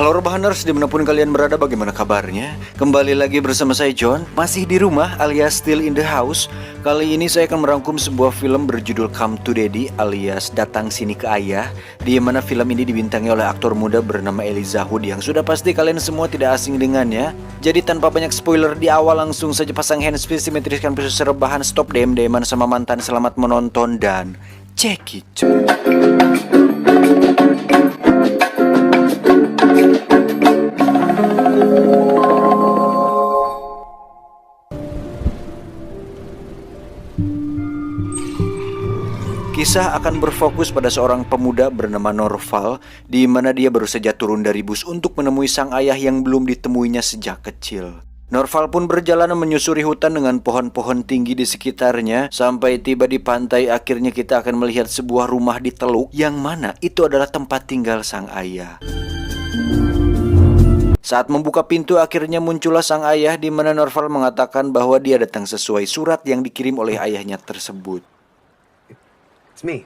Halo Rebahaners, dimanapun kalian berada, bagaimana kabarnya? Kembali lagi bersama saya John, masih di rumah alias still in the house. Kali ini saya akan merangkum sebuah film berjudul Come to Daddy alias Datang Sini ke Ayah, di mana film ini dibintangi oleh aktor muda bernama Elijah Wood yang sudah pasti kalian semua tidak asing dengannya. Jadi tanpa banyak spoiler di awal, langsung saja pasang handsfree, simetriskan posisi rebahan, stop DM-DMan sama mantan, selamat menonton dan check it. Kisah akan berfokus pada seorang pemuda bernama Norval, di mana dia baru saja turun dari bus untuk menemui sang ayah yang belum ditemuinya sejak kecil. Norval pun berjalan menyusuri hutan dengan pohon-pohon tinggi di sekitarnya. Sampai tiba di pantai, akhirnya kita akan melihat sebuah rumah di teluk, yang mana itu adalah tempat tinggal sang ayah. Saat membuka pintu, akhirnya muncullah sang ayah, di mana Norval mengatakan bahwa dia datang sesuai surat yang dikirim oleh ayahnya tersebut. It's me,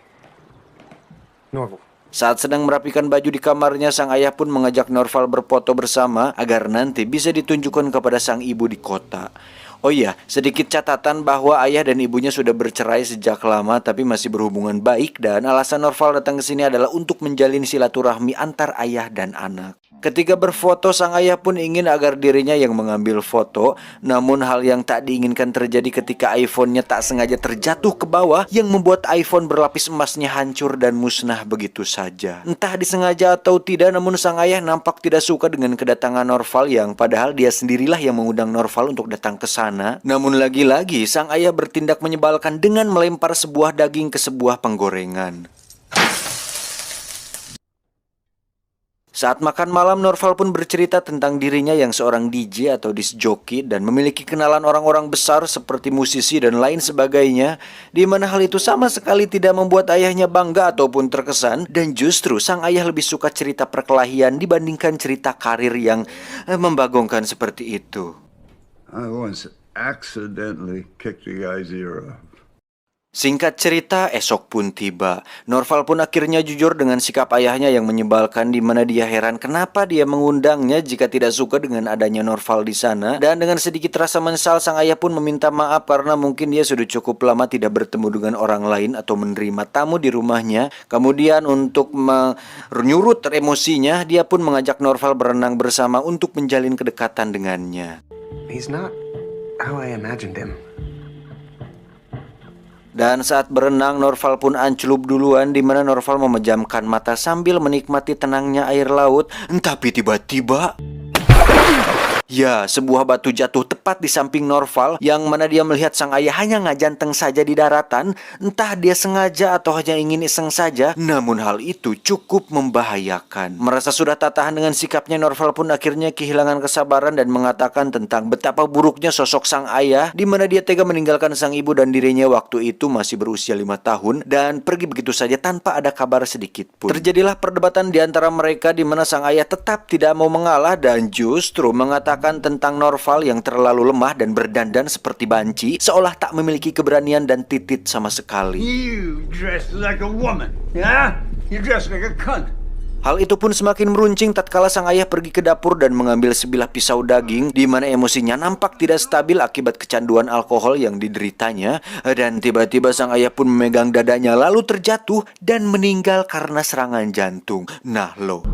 Norval. Saat sedang merapikan baju di kamarnya, sang ayah pun mengajak Norval berfoto bersama agar nanti bisa ditunjukkan kepada sang ibu di kota. Oh iya, sedikit catatan bahwa ayah dan ibunya sudah bercerai sejak lama tapi masih berhubungan baik, dan alasan Norval datang ke sini adalah untuk menjalin silaturahmi antar ayah dan anak. Ketika berfoto, sang ayah pun ingin agar dirinya yang mengambil foto. Namun hal yang tak diinginkan terjadi ketika iPhone-nya tak sengaja terjatuh ke bawah, yang membuat iPhone berlapis emasnya hancur dan musnah begitu saja. Entah disengaja atau tidak, namun sang ayah nampak tidak suka dengan kedatangan Norval, yang padahal dia sendirilah yang mengundang Norval untuk datang ke sana. Namun lagi-lagi sang ayah bertindak menyebalkan dengan melempar sebuah daging ke sebuah penggorengan. Saat makan malam, Norval pun bercerita tentang dirinya yang seorang DJ atau disc jockey dan memiliki kenalan orang-orang besar seperti musisi dan lain sebagainya, di mana hal itu sama sekali tidak membuat ayahnya bangga ataupun terkesan, dan justru sang ayah lebih suka cerita perkelahian dibandingkan cerita karir yang membagongkan seperti itu. I once accidentally kicked a guy's ear off. Singkat cerita, esok pun tiba. Norval pun akhirnya jujur dengan sikap ayahnya yang menyebalkan, di mana dia heran kenapa dia mengundangnya jika tidak suka dengan adanya Norval di sana. Dan dengan sedikit rasa menyesal, sang ayah pun meminta maaf karena mungkin dia sudah cukup lama tidak bertemu dengan orang lain atau menerima tamu di rumahnya. Kemudian untuk menyurut emosinya, dia pun mengajak Norval berenang bersama untuk menjalin kedekatan dengannya. He's not how I imagined him. Dan saat berenang, Norval pun ancelup duluan, di mana Norval memejamkan mata sambil menikmati tenangnya air laut. Tapi tiba-tiba, ya, sebuah batu jatuh tepat di samping Norval, yang mana dia melihat sang ayah hanya ngajanteng saja di daratan. Entah dia sengaja atau hanya ingin iseng saja, namun hal itu cukup membahayakan. Merasa sudah tak tahan dengan sikapnya, Norval pun akhirnya kehilangan kesabaran dan mengatakan tentang betapa buruknya sosok sang ayah, di mana dia tega meninggalkan sang ibu dan dirinya waktu itu masih berusia 5 tahun dan pergi begitu saja tanpa ada kabar sedikit pun. Terjadilah perdebatan di antara mereka, di mana sang ayah tetap tidak mau mengalah dan justru mengatakan tentang Norval yang terlalu lemah dan berdandan seperti banci, seolah tak memiliki keberanian dan titit sama sekali. You dress like a woman, yeah? You dress like a cunt. Hal itu pun semakin meruncing tatkala sang ayah pergi ke dapur dan mengambil sebilah pisau daging, di mana emosinya nampak tidak stabil akibat kecanduan alkohol yang dideritanya. Dan tiba-tiba sang ayah pun memegang dadanya lalu terjatuh dan meninggal karena serangan jantung. Nah lo.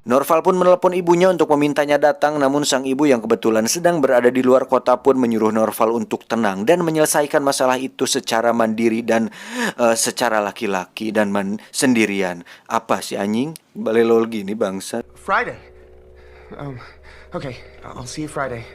Norval pun menelepon ibunya untuk memintanya datang, namun sang ibu yang kebetulan sedang berada di luar kota pun menyuruh Norval untuk tenang dan menyelesaikan masalah itu secara mandiri dan secara laki-laki dan sendirian. Apa sih anjing? Balelol gini bangsat. Friday. Okay, I'll see you Friday.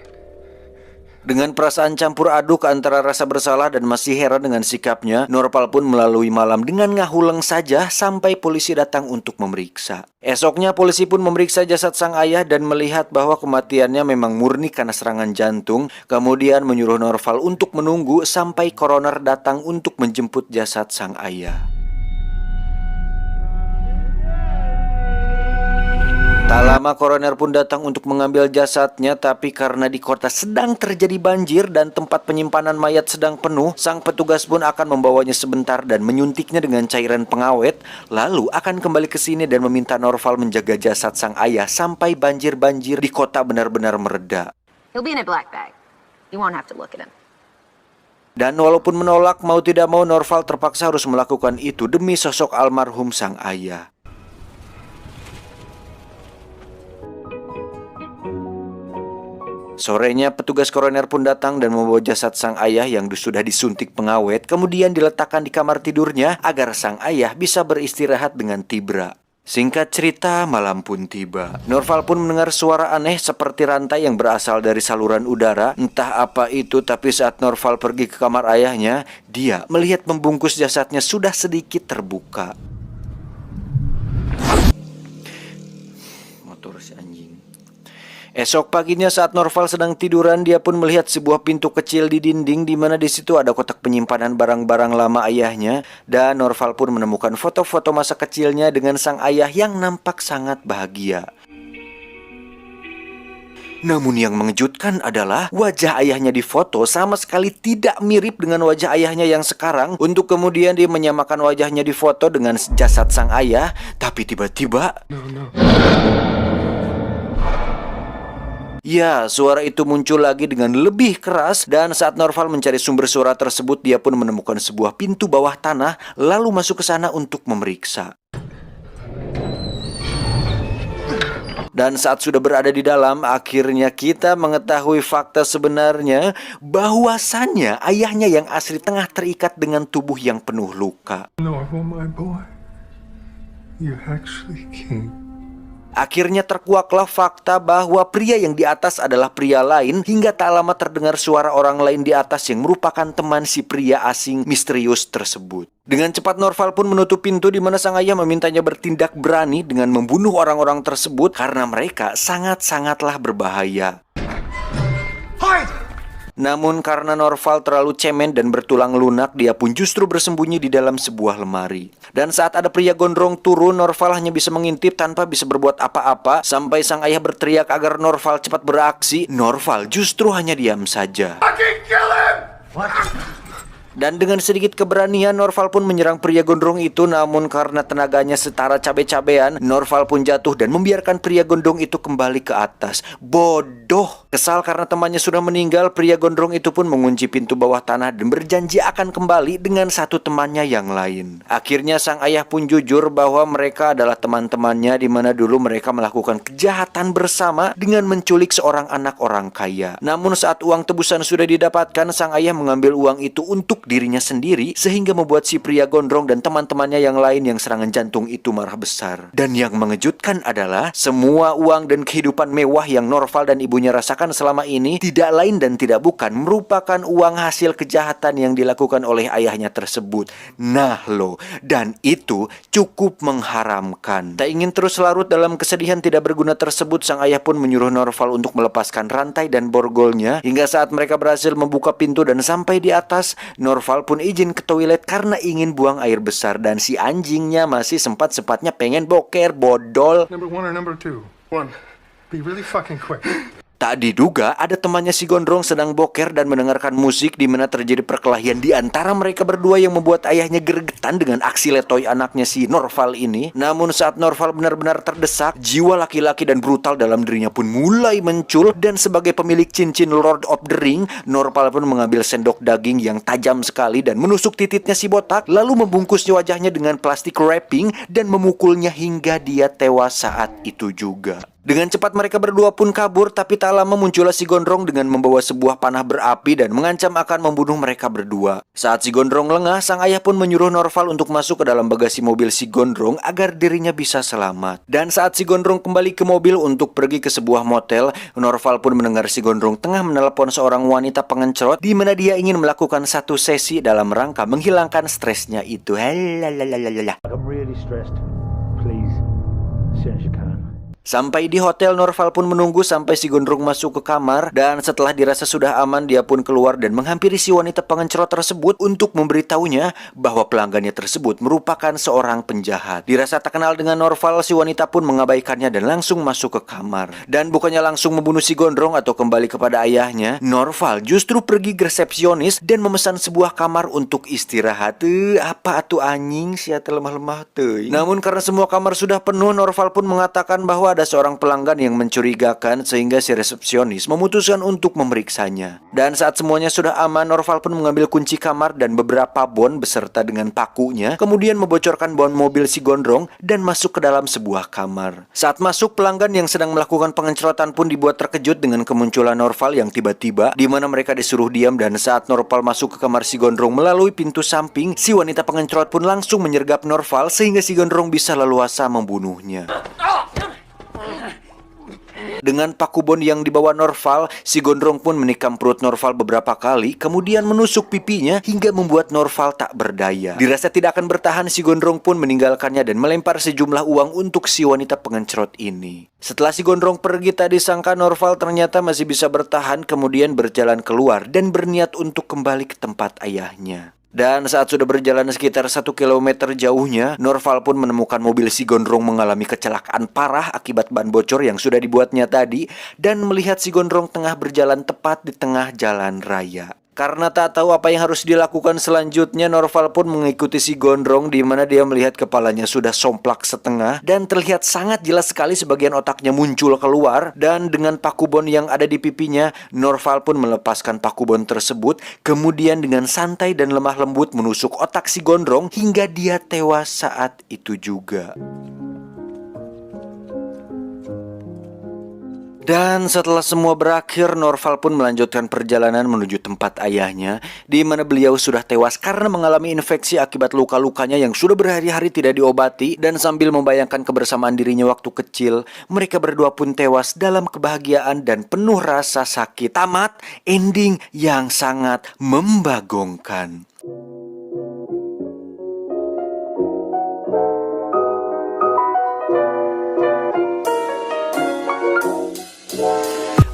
Dengan perasaan campur aduk antara rasa bersalah dan masih heran dengan sikapnya, Norval pun melalui malam dengan ngahuleng saja sampai polisi datang untuk memeriksa. Esoknya polisi pun memeriksa jasad sang ayah dan melihat bahwa kematiannya memang murni karena serangan jantung. Kemudian menyuruh Norval untuk menunggu sampai koroner datang untuk menjemput jasad sang ayah. Tak lama koroner pun datang untuk mengambil jasadnya, tapi karena di kota sedang terjadi banjir dan tempat penyimpanan mayat sedang penuh, sang petugas pun akan membawanya sebentar dan menyuntiknya dengan cairan pengawet, lalu akan kembali ke sini dan meminta Norval menjaga jasad sang ayah sampai banjir-banjir di kota benar-benar mereda. He'll be in a black bag. You won't have to look at him. Dan walaupun menolak, mau tidak mau Norval terpaksa harus melakukan itu demi sosok almarhum sang ayah. Sorenya petugas koroner pun datang dan membawa jasad sang ayah yang sudah disuntik pengawet, kemudian diletakkan di kamar tidurnya agar sang ayah bisa beristirahat dengan tibra. Singkat cerita, malam pun tiba. Norval pun mendengar suara aneh seperti rantai yang berasal dari saluran udara. Entah apa itu, tapi saat Norval pergi ke kamar ayahnya, dia melihat pembungkus jasadnya sudah sedikit terbuka. Motor si anjing. Esok paginya saat Norval sedang tiduran, dia pun melihat sebuah pintu kecil di dinding di mana di situ ada kotak penyimpanan barang-barang lama ayahnya, dan Norval pun menemukan foto-foto masa kecilnya dengan sang ayah yang nampak sangat bahagia. Namun yang mengejutkan adalah wajah ayahnya di foto sama sekali tidak mirip dengan wajah ayahnya yang sekarang. Untuk kemudian dia menyamakan wajahnya di foto dengan jasad sang ayah, tapi tiba-tiba ya, suara itu muncul lagi dengan lebih keras, dan saat Norval mencari sumber suara tersebut, dia pun menemukan sebuah pintu bawah tanah, lalu masuk ke sana untuk memeriksa. Dan saat sudah berada di dalam, akhirnya kita mengetahui fakta sebenarnya bahwasannya ayahnya yang asli tengah terikat dengan tubuh yang penuh luka. Norval, my boy. You actually came. Akhirnya terkuaklah fakta bahwa pria yang di atas adalah pria lain, hingga tak lama terdengar suara orang lain di atas yang merupakan teman si pria asing misterius tersebut. Dengan cepat Norval pun menutup pintu di mana sang ayah memintanya bertindak berani dengan membunuh orang-orang tersebut karena mereka sangat-sangatlah berbahaya. Namun karena Norval terlalu cemen dan bertulang lunak, dia pun justru bersembunyi di dalam sebuah lemari. Dan saat ada pria gondrong turun, Norval hanya bisa mengintip tanpa bisa berbuat apa-apa. Sampai sang ayah berteriak agar Norval cepat beraksi, Norval justru hanya diam saja. Dan dengan sedikit keberanian, Norval pun menyerang pria gondrong itu. Namun karena tenaganya setara cabe-cabean, Norval pun jatuh dan membiarkan pria gondrong itu kembali ke atas. Bodoh! Kesal karena temannya sudah meninggal, pria gondrong itu pun mengunci pintu bawah tanah dan berjanji akan kembali dengan satu temannya yang lain. Akhirnya sang ayah pun jujur bahwa mereka adalah teman-temannya, di mana dulu mereka melakukan kejahatan bersama dengan menculik seorang anak orang kaya. Namun saat uang tebusan sudah didapatkan, sang ayah mengambil uang itu untuk dirinya sendiri, sehingga membuat si pria gondrong dan teman-temannya yang lain yang serangan jantung itu marah besar. Dan yang mengejutkan adalah semua uang dan kehidupan mewah yang Norval dan ibunya rasakan selama ini tidak lain dan tidak bukan merupakan uang hasil kejahatan yang dilakukan oleh ayahnya tersebut. Nah loh, dan itu cukup mengharamkan. Tak ingin terus larut dalam kesedihan tidak berguna tersebut, sang ayah pun menyuruh Norval untuk melepaskan rantai dan borgolnya. Hingga saat mereka berhasil membuka pintu dan sampai di atas, Norval pun izin ke toilet karena ingin buang air besar, dan si anjingnya masih sempat-sempatnya pengen boker, bodol. Number 1 or number 2? 1. Be really fucking quick. Tak diduga ada temannya si gondrong sedang boker dan mendengarkan musik, di mana terjadi perkelahian di antara mereka berdua yang membuat ayahnya gregetan dengan aksi letoy anaknya si Norval ini. Namun saat Norval benar-benar terdesak, jiwa laki-laki dan brutal dalam dirinya pun mulai muncul, dan sebagai pemilik cincin Lord of the Ring, Norval pun mengambil sendok daging yang tajam sekali dan menusuk titiknya si botak, lalu membungkusnya wajahnya dengan plastik wrapping dan memukulnya hingga dia tewas saat itu juga. Dengan cepat mereka berdua pun kabur, tapi tak lama muncullah si gondrong dengan membawa sebuah panah berapi dan mengancam akan membunuh mereka berdua. Saat si gondrong lengah, sang ayah pun menyuruh Norval untuk masuk ke dalam bagasi mobil si gondrong agar dirinya bisa selamat. Dan saat si gondrong kembali ke mobil untuk pergi ke sebuah motel, Norval pun mendengar si gondrong tengah menelepon seorang wanita pengencrot, di mana dia ingin melakukan satu sesi dalam rangka menghilangkan stresnya itu. I'm really stressed. Please, as soon as you can. Sampai di hotel, Norval pun menunggu sampai si gondrong masuk ke kamar. Dan setelah dirasa sudah aman, dia pun keluar dan menghampiri si wanita pengencrot tersebut untuk memberitahunya bahwa pelanggannya tersebut merupakan seorang penjahat. Dirasa tak kenal dengan Norval, si wanita pun mengabaikannya dan langsung masuk ke kamar. Dan bukannya langsung membunuh si gondrong atau kembali kepada ayahnya, Norval justru pergi ke resepsionis dan memesan sebuah kamar untuk istirahat. Apa atuh anjing sia lemah-lemah teuing. Namun karena semua kamar sudah penuh, Norval pun mengatakan bahwa ada seorang pelanggan yang mencurigakan sehingga si resepsionis memutuskan untuk memeriksanya. Dan saat semuanya sudah aman, Norval pun mengambil kunci kamar dan beberapa bon beserta dengan pakunya, kemudian membocorkan bon mobil si gondrong dan masuk ke dalam sebuah kamar. Saat masuk, pelanggan yang sedang melakukan pengencrotan pun dibuat terkejut dengan kemunculan Norval yang tiba-tiba, di mana mereka disuruh diam. Dan saat Norval masuk ke kamar si gondrong melalui pintu samping, si wanita pengencrot pun langsung menyergap Norval sehingga si gondrong bisa leluasa membunuhnya. Dengan paku bon yang dibawa Norval, si gondrong pun menikam perut Norval beberapa kali, kemudian menusuk pipinya hingga membuat Norval tak berdaya. Dirasa tidak akan bertahan, si gondrong pun meninggalkannya dan melempar sejumlah uang untuk si wanita pengencrot ini. Setelah si gondrong pergi, tak disangka Norval ternyata masih bisa bertahan, kemudian berjalan keluar dan berniat untuk kembali ke tempat ayahnya. Dan saat sudah berjalan sekitar 1 kilometer jauhnya, Norval pun menemukan mobil si gondrong mengalami kecelakaan parah akibat ban bocor yang sudah dibuatnya tadi, dan melihat si gondrong tengah berjalan tepat di tengah jalan raya. Karena tak tahu apa yang harus dilakukan selanjutnya, Norval pun mengikuti si gondrong, di mana dia melihat kepalanya sudah somplak setengah dan terlihat sangat jelas sekali sebagian otaknya muncul keluar. Dan dengan paku bon yang ada di pipinya, Norval pun melepaskan paku bon tersebut, kemudian dengan santai dan lemah lembut menusuk otak si gondrong hingga dia tewas saat itu juga. Dan setelah semua berakhir, Norval pun melanjutkan perjalanan menuju tempat ayahnya, di mana beliau sudah tewas karena mengalami infeksi akibat luka-lukanya yang sudah berhari-hari tidak diobati. Dan sambil membayangkan kebersamaan dirinya waktu kecil, mereka berdua pun tewas dalam kebahagiaan dan penuh rasa sakit. Tamat ending yang sangat membagongkan.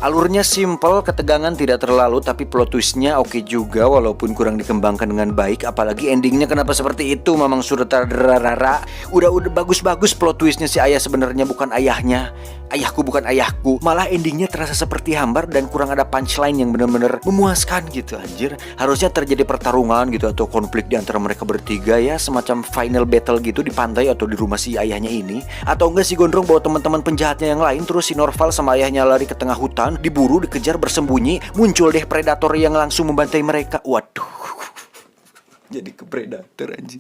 Alurnya simple, ketegangan tidak terlalu, tapi plot twistnya oke juga walaupun kurang dikembangkan dengan baik. Apalagi endingnya kenapa seperti itu, Mamang Sutradara. Udah bagus-bagus plot twistnya, si ayah sebenarnya bukan ayahnya. Ayahku bukan ayahku. Malah endingnya terasa seperti hambar dan kurang ada punchline yang benar-benar memuaskan gitu anjir. Harusnya terjadi pertarungan gitu atau konflik di antara mereka bertiga ya, semacam final battle gitu di pantai atau di rumah si ayahnya ini. Atau enggak si gondrong bawa teman-teman penjahatnya yang lain, terus si Norval sama ayahnya lari ke tengah hutan, diburu, dikejar, bersembunyi, muncul deh predator yang langsung membantai mereka. Waduh. Jadi ke predator anjing.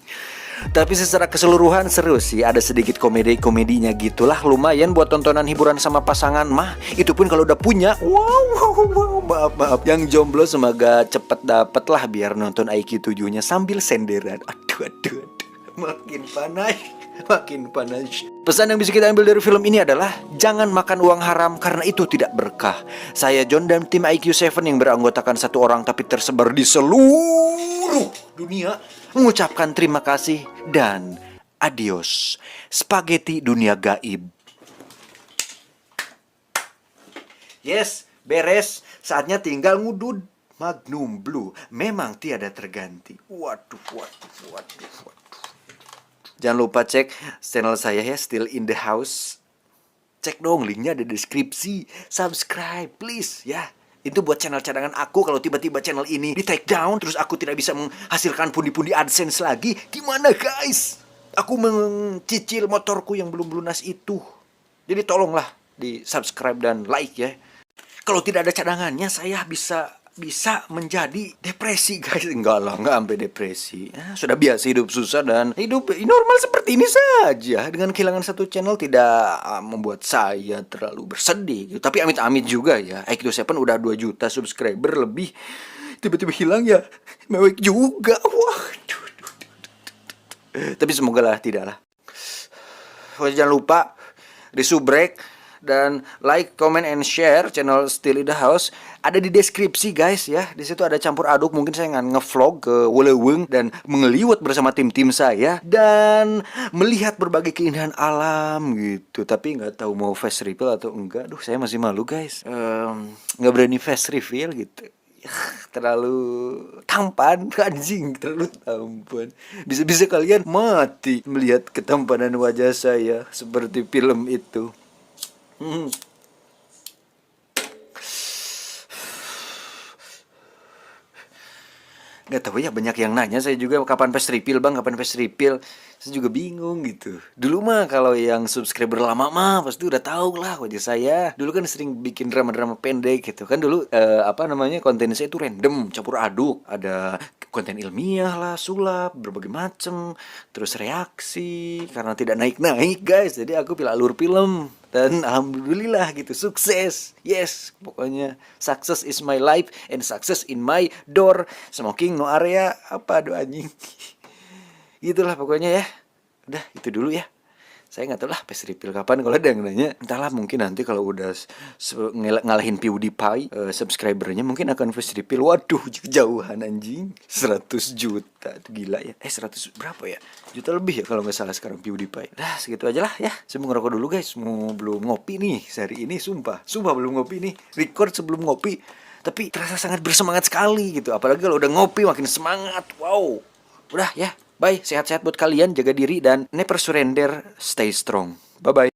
Tapi secara keseluruhan seru sih, ada sedikit komedinya gitulah, lumayan buat tontonan hiburan sama pasangan mah. Itu pun kalau udah punya. Wow, maaf. Yang jomblo semoga cepet dapet lah biar nonton IQ 7-nya sambil senderan. Aduh. Makin panas. Pesan yang bisa kita ambil dari film ini adalah jangan makan uang haram karena itu tidak berkah. Saya John dan tim IQ 7 yang beranggotakan satu orang tapi tersebar di seluruh dunia mengucapkan terima kasih dan adios. Spaghetti dunia gaib. Yes, beres. Saatnya tinggal ngudud. Magnum Blue memang tiada terganti. Waduh. Jangan lupa cek channel saya ya, Still in the House. Cek dong, linknya ada di deskripsi. Subscribe please ya. Itu buat channel cadangan aku kalau tiba-tiba channel ini di take down, terus aku tidak bisa menghasilkan pundi-pundi AdSense lagi. Gimana guys? Aku mencicil motorku yang belum lunas itu. Jadi tolonglah di subscribe dan like ya. Kalau tidak ada cadangannya saya bisa menjadi depresi guys. Enggak sampai depresi ya, sudah biasa hidup susah dan hidup normal seperti ini saja. Dengan kehilangan satu channel tidak membuat saya terlalu bersedih gitu. Tapi amit-amit juga ya, IQ 7 udah 2 juta subscriber lebih, tiba-tiba hilang ya, mewek juga. Waduh. Tapi semoga lah tidak lah. Jangan lupa di subrek Dan like, comment, and share channel Still in the House. Ada di deskripsi guys ya. Di situ ada campur aduk. Mungkin saya akan ngevlog ke Weleweng dan mengeliwat bersama tim-tim saya dan melihat berbagai keindahan alam gitu. Tapi nggak tahu mau face reveal atau enggak. Duh, saya masih malu guys. Nggak berani face reveal gitu. Terlalu tampan, anjing, terlalu tampan. Bisa-bisa kalian mati melihat ketampanan wajah saya seperti film itu. Nggak tahu ya, banyak yang nanya saya juga kapan face reveal bang, kapan face reveal. Saya juga bingung gitu. Dulu mah kalau yang subscriber lama mah pasti udah tahu lah wajah saya. Dulu kan sering bikin drama-drama pendek gitu kan. Dulu konten saya itu random, campur aduk. Ada konten ilmiah lah, sulap, berbagai macem. Terus reaksi, karena tidak naik-naik guys. Jadi aku pilih alur film. Dan alhamdulillah gitu, sukses. Yes, pokoknya success is my life and success in my door. Smoking no area, apa doa anjing. Gitulah pokoknya ya. Udah, itu dulu ya. Saya nggak tahu lah face reveal kapan, kalau ada yang nanya. Entahlah, mungkin nanti kalau udah ngalahin PewDiePie subscribernya mungkin akan face reveal. Waduh, kejauhan anjing. 100 juta, itu gila ya. 100 berapa ya? Juta lebih ya kalau nggak salah sekarang PewDiePie. Dah, segitu aja lah ya. Saya mau ngerokok dulu guys. Belum ngopi nih sehari ini, sumpah belum ngopi nih. Record sebelum ngopi. Tapi terasa sangat bersemangat sekali gitu. Apalagi kalau udah ngopi makin semangat. Wow. Udah ya. Bye, sehat-sehat buat kalian, jaga diri dan never surrender, stay strong. Bye-bye.